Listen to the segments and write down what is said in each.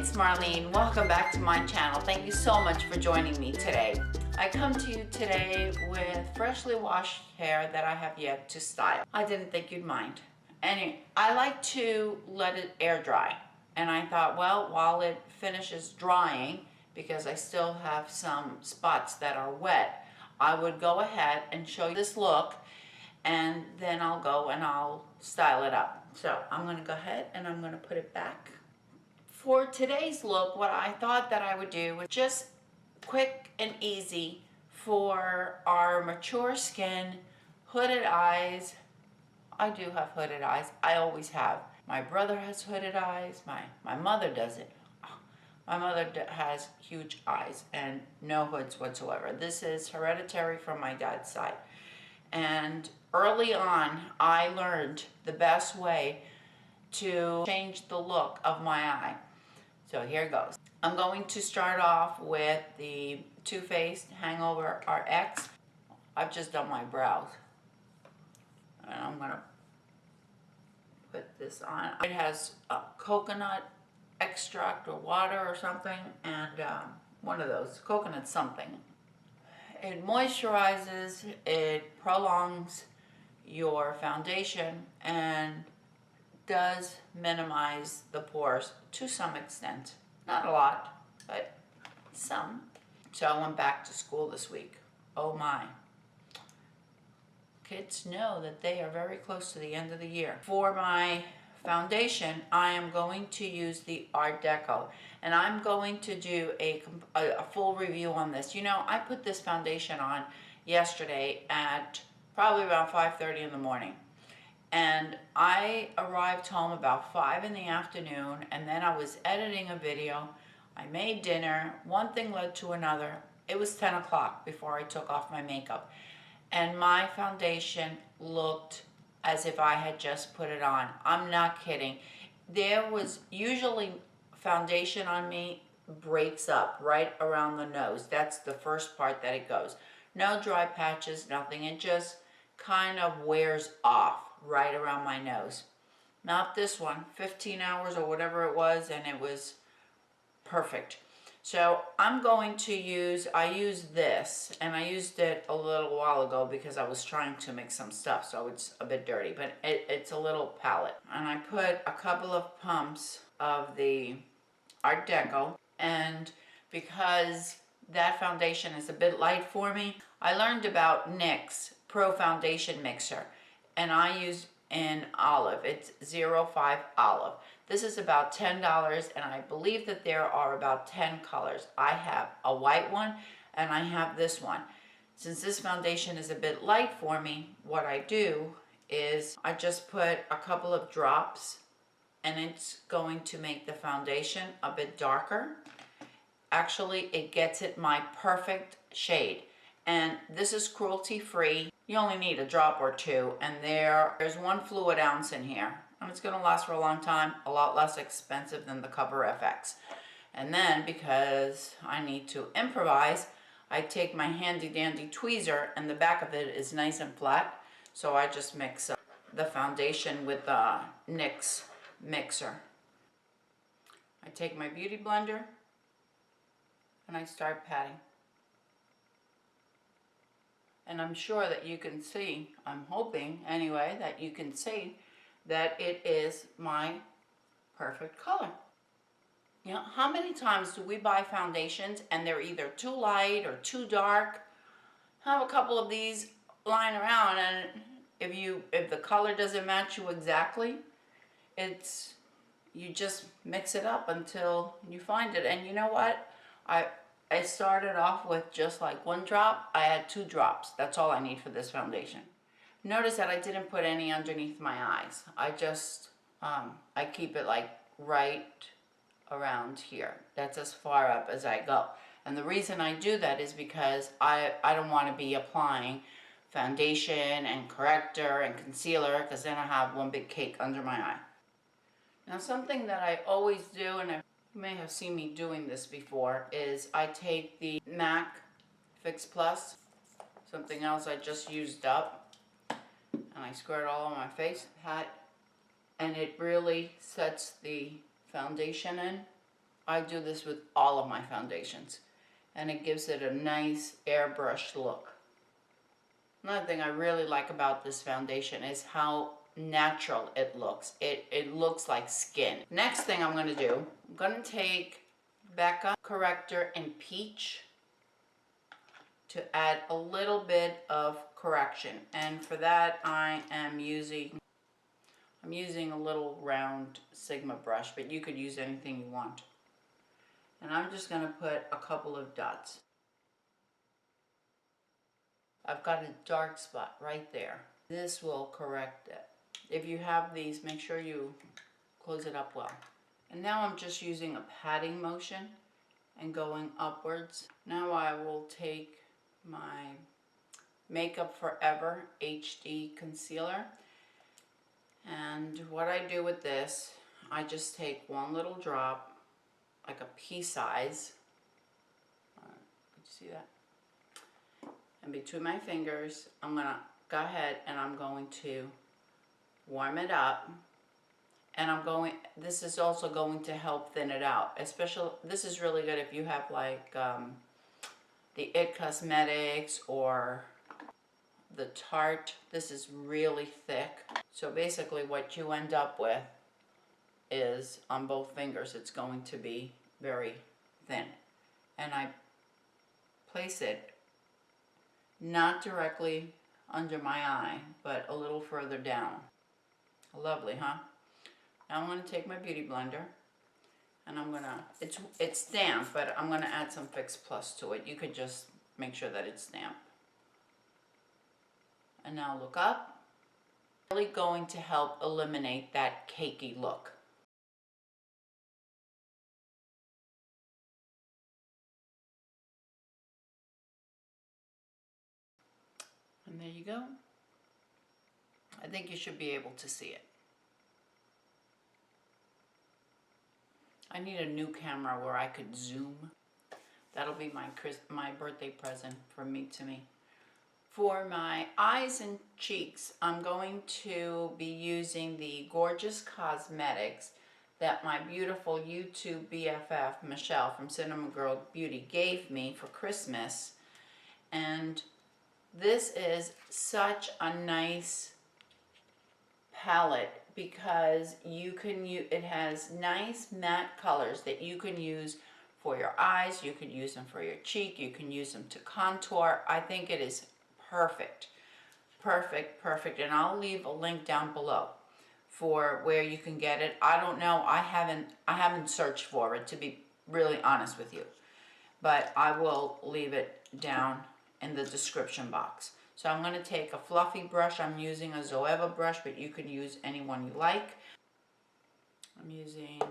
it's Marlene. Welcome back to my channel. Thank you so much for joining me today. I come to you today with freshly washed hair that I have yet to style. I didn't think you'd mind. Anyway, I like to let it air dry. And I thought, well, while it finishes drying, because I still have some spots that are wet, I would go ahead and show you this look, and then I'll go and I'll style it up. So I'm going to go ahead and I'm going to put it back. For today's look, what I thought that I would do was just quick and easy for our mature skin, hooded eyes. I do have hooded eyes. I always have. My brother has hooded eyes. My mother does it. My mother has huge eyes and no hoods whatsoever. This is hereditary from my dad's side. And early on, I learned the best way to change the look of my eye. So here goes. I'm going to start off with the Too Faced Hangover RX. I've just done my brows. And I'm going to put this on. It has coconut extract or water or something, and one of those, coconut something. It moisturizes, it prolongs your foundation, and does minimize the pores to some extent. Not a lot, but some. So I went back to school this week. Oh my. Kids know that they are very close to the end of the year. For my foundation, I am going to use the Art Deco, and I'm going to do a full review on this. You know, I put this foundation on yesterday at probably around 5:30 in the morning. And I arrived home about 5 in the afternoon, and then I was editing a video. I made dinner. One thing led to another. It was 10 o'clock before I took off my makeup. And my foundation looked as if I had just put it on. I'm not kidding. There was usually foundation on me breaks up right around the nose. That's the first part that it goes. No dry patches, nothing. It just kind of wears off right around my nose. Not this one, 15 hours or whatever it was, and it was perfect. So I'm going to use, I used this, and I used it a little while ago because I was trying to mix some stuff, so it's a bit dirty, but it's a little palette. And I put a couple of pumps of the Art Deco, and because that foundation is a bit light for me, I learned about NYX Pro Foundation Mixer, and I use in olive. It's 05 olive. This is about $10, and I believe that there are about 10 colors. I have a white one, and I have this one. Since this foundation is a bit light for me, what I do is I just put a couple of drops, and it's going to make the foundation a bit darker. Actually, it gets it my perfect shade. And this is cruelty-free. You only need a drop or two, and there's 1 fluid ounce in here. And it's gonna last for a long time, a lot less expensive than the Cover FX. And then, because I need to improvise, I take my handy dandy tweezer, and the back of it is nice and flat. So I just mix up the foundation with the NYX mixer. I take my beauty blender, and I start patting. And I'm sure that you can see, I'm hoping anyway, that you can see that it is my perfect color. You know, how many times do we buy foundations and they're either too light or too dark? Have a couple of these lying around, and if the color doesn't match you exactly, you just mix it up until you find it. And you know what? I started off with just like 1 drop. I had 2 drops. That's all I need for this foundation. Notice that I didn't put any underneath my eyes. I just, I keep it like right around here. That's as far up as I go. And the reason I do that is because I don't want to be applying foundation and corrector and concealer, because then I have one big cake under my eye. Now, something that I always do, and you may have seen me doing this before, is I take the MAC Fix Plus, something else I just used up, and I squirt it all on my face, pat, and it really sets the foundation in. I do this with all of my foundations, and it gives it a nice airbrushed look. Another thing I really like about this foundation is how natural it looks. It looks like skin. Next thing I'm going to do, I'm going to take BECCA Corrector in Peach to add a little bit of correction. And for that I'm using a little round Sigma brush, but you could use anything you want. And I'm just going to put a couple of dots. I've got a dark spot right there. This will correct it. If you have these, make sure you close it up well. And now I'm just using a patting motion and going upwards. Now I will take my Makeup Forever HD concealer, and what I do with this, I just take one little drop, like a pea size. Could you see that? And between my fingers, I'm gonna go ahead and I'm going to warm it up. And this is also going to help thin it out. Especially, this is really good if you have like the It Cosmetics or the Tarte. This is really thick. So basically what you end up with is, on both fingers, it's going to be very thin. And I place it not directly under my eye, but a little further down. Lovely, huh? Now I'm going to take my Beauty Blender, and I'm going to, it's damp, but I'm going to add some Fix Plus to it. You could just make sure that it's damp. And now look up. Really going to help eliminate that cakey look. And there you go. I think you should be able to see it. I need a new camera where I could zoom. That'll be my birthday present from me to me. For my eyes and cheeks, I'm going to be using the Gorgeous Cosmetics that my beautiful YouTube BFF, Michelle from Cinema Girl Beauty, gave me for Christmas. And this is such a nice palette because it has nice matte colors that you can use for your eyes, you can use them for your cheek, you can use them to contour. I think it is perfect, perfect, perfect. And I'll leave a link down below for where you can get it. I don't know, I haven't searched for it, to be really honest with you, but I will leave it down in the description box. So I'm going to take a fluffy brush. I'm using a Zoeva brush, but you can use any one you like. I'm using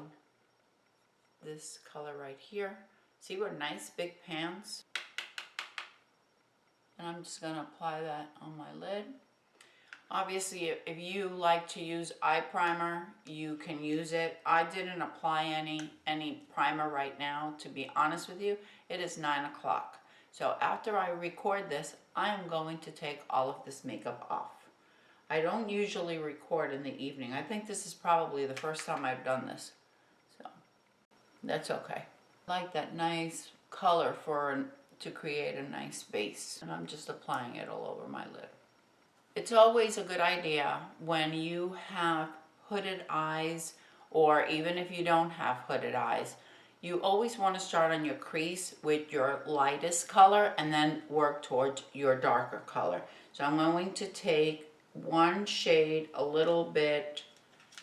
this color right here. See what nice big pans? And I'm just going to apply that on my lid. Obviously, if you like to use eye primer, you can use it. I didn't apply any primer right now, to be honest with you. It is 9 o'clock. So after I record this, I am going to take all of this makeup off. I don't usually record in the evening. I think this is probably the first time I've done this. So that's okay. I like that nice color to create a nice base. And I'm just applying it all over my lid. It's always a good idea when you have hooded eyes, or even if you don't have hooded eyes, you always want to start on your crease with your lightest color and then work towards your darker color. So I'm going to take one shade a little bit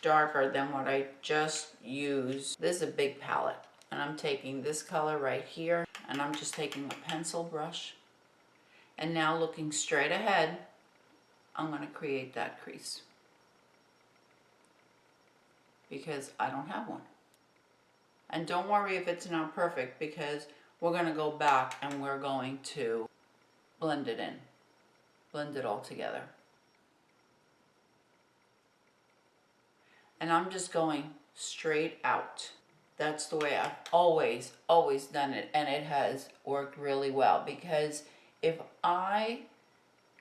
darker than what I just used. This is a big palette, and I'm taking this color right here, and I'm just taking a pencil brush, and now looking straight ahead, I'm going to create that crease because I don't have one. And don't worry if it's not perfect, because we're going to go back and we're going to blend it in. Blend it all together. And I'm just going straight out. That's the way I've always done it. And it has worked really well, because if I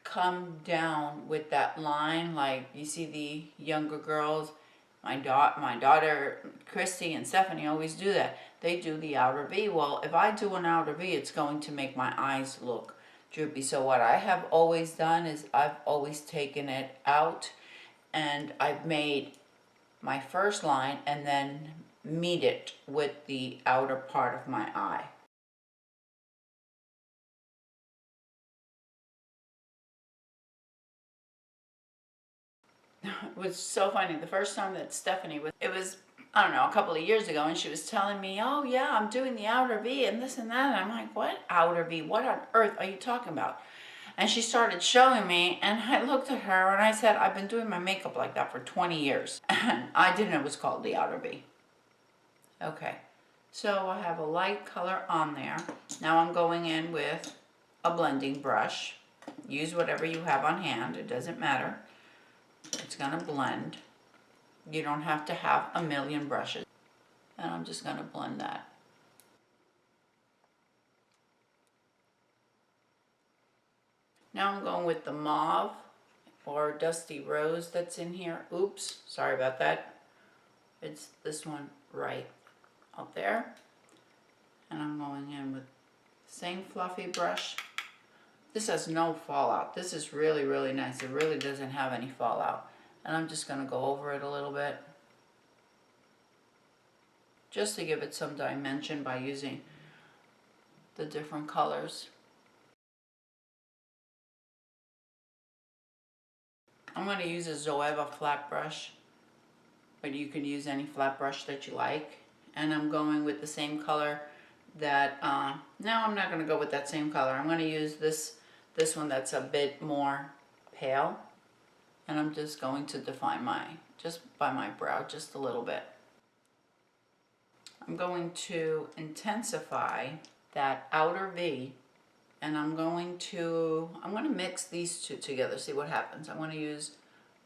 come down with that line, like you see the younger girls, my daughter Christy and Stephanie always do that. they do the outer V. Well, if I do an outer V, it's going to make my eyes look droopy. So what I have always done is I've always taken it out and I've made my first line and then meet it with the outer part of my eye. It was so funny. The first time that Stephanie was, it was, I don't know, a couple of years ago, and she was telling me, oh yeah, I'm doing the outer V and this and that. And I'm like, what outer V? What on earth are you talking about? And she started showing me, and I looked at her and I said, I've been doing my makeup like that for 20 years. And I didn't know it was called the outer V. Okay, so I have a light color on there. Now I'm going in with a blending brush. Use whatever you have on hand, it doesn't matter. It's gonna blend. You don't have to have a million brushes. And I'm just gonna blend that. Now I'm going with the mauve or dusty rose that's in here. Oops, sorry about that. It's this one right up there. And I'm going in with the same fluffy brush. This has no fallout. This is really, really nice. It really doesn't have any fallout. And I'm just gonna go over it a little bit, just to give it some dimension by using the different colors. I'm going to use a Zoeva flat brush, but you can use any flat brush that you like. And I'm going with the same color that, no, I'm not going to go with that same color. I'm going to use this one that's a bit more pale. And I'm just going to define just by my brow, just a little bit. I'm going to intensify that outer V, and I'm going to mix these two together, see what happens. I'm going to use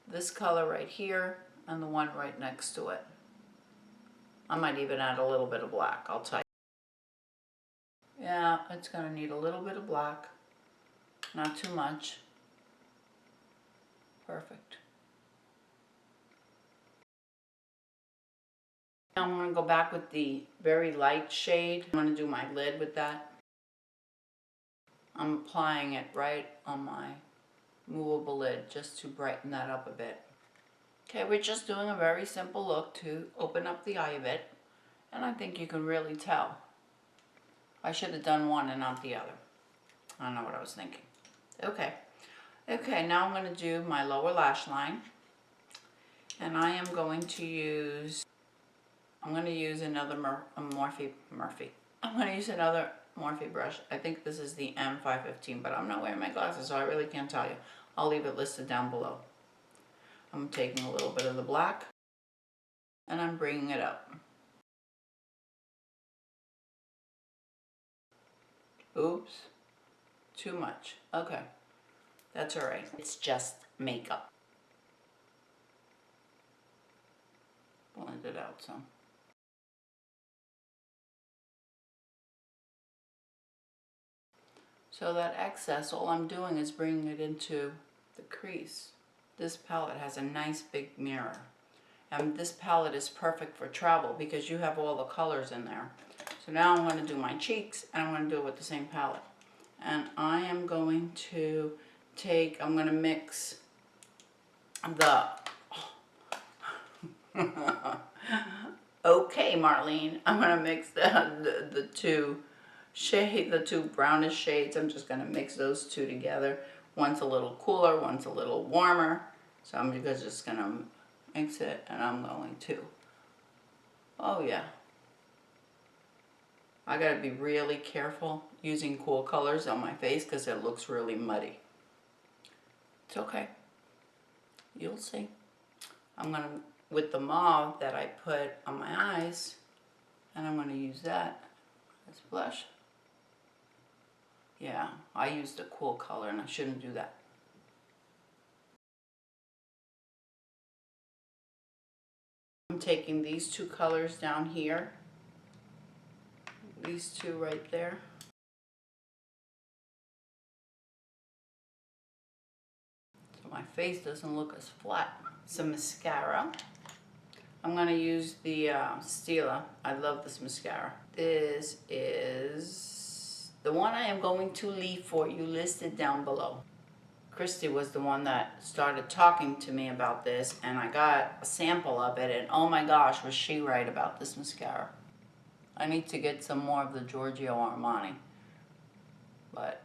this color right here and the one right next to it. I might even add a little bit of black, I'll tell you. Yeah, it's going to need a little bit of black, not too much. Perfect. Now I'm going to go back with the very light shade. I'm going to do my lid with that. I'm applying it right on my movable lid just to brighten that up a bit. Okay, we're just doing a very simple look to open up the eye a bit, and I think you can really tell. I should have done one and not the other. I don't know what I was thinking. Okay, now I'm going to do my lower lash line, and I am going to use, I'm going to use another Morphe brush. I think this is the M515, but I'm not wearing my glasses, so I really can't tell you. I'll leave it listed down below. I'm taking a little bit of the black, and I'm bringing it up. Oops, too much. Okay, that's all right. It's just makeup. Blend it out some. So that excess, all I'm doing is bringing it into the crease. This palette has a nice big mirror. And this palette is perfect for travel because you have all the colors in there. So now I'm going to do my cheeks, and I'm going to do it with the same palette. And I am going to take, I'm going to mix the, okay Marlene, I'm going to mix the two brownish shades. I'm just going to mix those two together. One's a little cooler, one's a little warmer. So I'm just going to mix it, and I'm going to, oh yeah. I got to be really careful using cool colors on my face because it looks really muddy. It's okay. You'll see. I'm going to, with the mauve that I put on my eyes, and I'm going to use that as blush. Yeah, I used a cool color and I shouldn't do that. I'm taking these two colors down here, these two right there. So my face doesn't look as flat. Some mascara. I'm going to use the Stila. I love this mascara. This is the one I am going to leave for you listed down below. Christy was the one that started talking to me about this, and I got a sample of it, and oh my gosh, was she right about this mascara. I need to get some more of the Giorgio Armani, but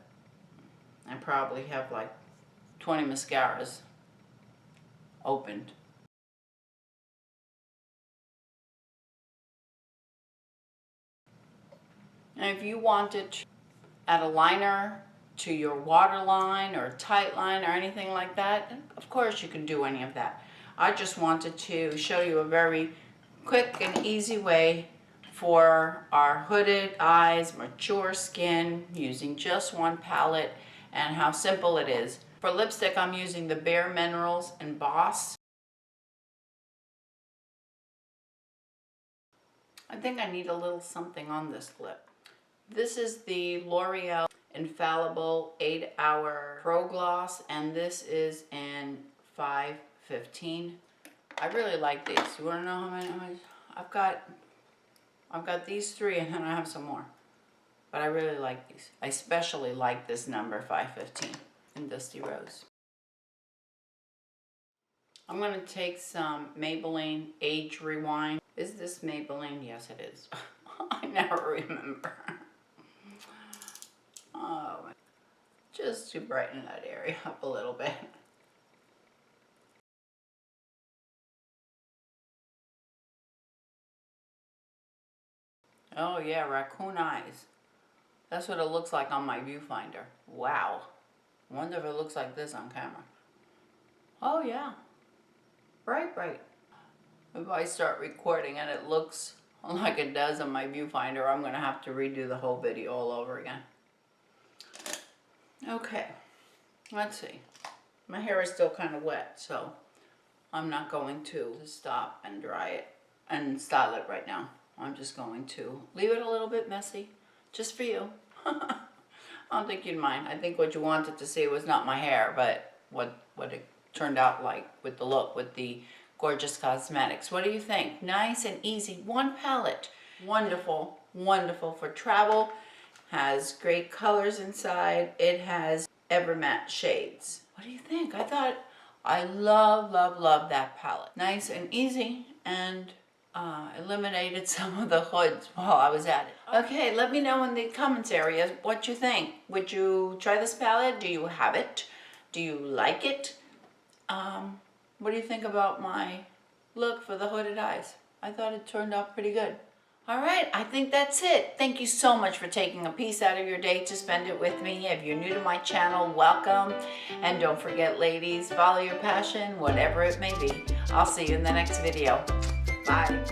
I probably have like 20 mascaras opened. And if you wanted to add a liner to your waterline or tight line or anything like that, of course you can do any of that. I just wanted to show you a very quick and easy way for our hooded eyes, mature skin, using just one palette, and how simple it is. For lipstick, I'm using the Bare Minerals and Boss. I think I need a little something on this lip. This is the L'Oreal Infallible 8-Hour Pro Gloss, and this is in 515. I really like these. You want to know how many? I've got these 3, and then I have some more. But I really like these. I especially like this number 515 in Dusty Rose. I'm going to take some Maybelline Age Rewind. Is this Maybelline? Yes, it is. I never remember. Oh, just to brighten that area up a little bit. Oh yeah, raccoon eyes. That's what it looks like on my viewfinder. Wow. Wonder if it looks like this on camera. Oh yeah. Bright, bright. If I start recording and it looks like it does on my viewfinder, I'm going to have to redo the whole video all over again. Okay. Let's see. My hair is still kind of wet, so I'm not going to stop and dry it and style it right now. I'm just going to leave it a little bit messy, just for you. I don't think you'd mind. I think what you wanted to see was not my hair, but what it turned out like with the look, with the Gorgeous Cosmetics. What do you think? Nice and easy. One palette. Wonderful, wonderful for travel. Has great colors inside. It has ever matte shades. What do you think? I love, love, love that palette. Nice and easy, and eliminated some of the hoods while I was at it. Okay, let me know in the comments area what you think. Would you try this palette? Do you have it? Do you like it? What do you think about my look for the hooded eyes? I thought it turned out pretty good. All right, I think that's it. Thank you so much for taking a piece out of your day to spend it with me. If you're new to my channel, welcome. And don't forget, ladies, follow your passion, whatever it may be. I'll see you in the next video. Bye.